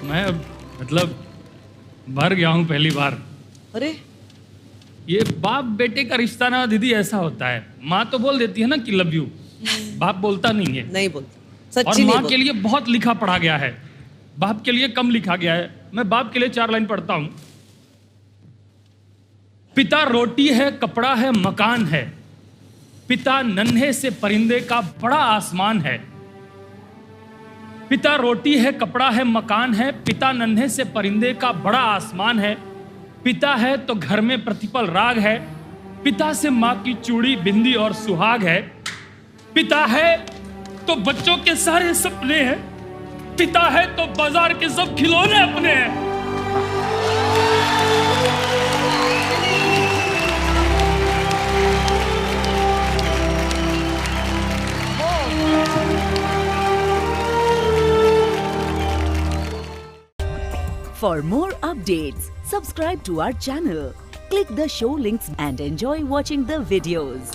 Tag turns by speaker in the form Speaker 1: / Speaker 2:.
Speaker 1: मैं मतलब भर गया हूँ पहली बार।
Speaker 2: अरे
Speaker 1: ये बाप बेटे का रिश्ता ना दीदी ऐसा होता है, माँ तो बोल देती है ना कि लव यू, बाप बोलता नहीं है।
Speaker 2: नहीं बोलती,
Speaker 1: और
Speaker 2: सच्ची नहीं
Speaker 1: माँ के
Speaker 2: बोलती।
Speaker 1: लिए बहुत लिखा पढ़ा गया है, बाप के लिए कम लिखा गया है। मैं बाप के लिए 4 लाइन पढ़ता हूं। पिता रोटी है, कपड़ा है, मकान है, पिता नन्हे से परिंदे का बड़ा आसमान है। पिता रोटी है, कपड़ा है, मकान है, पिता नन्हे से परिंदे का बड़ा आसमान है। पिता है तो घर में प्रतिपल राग है, पिता से माँ की चूड़ी बिंदी और सुहाग है। पिता है तो बच्चों के सारे सपने हैं, पिता है तो बाजार के सब खिलौने अपने हैं।
Speaker 3: For more updates, subscribe to our channel, click the show links and enjoy watching the videos.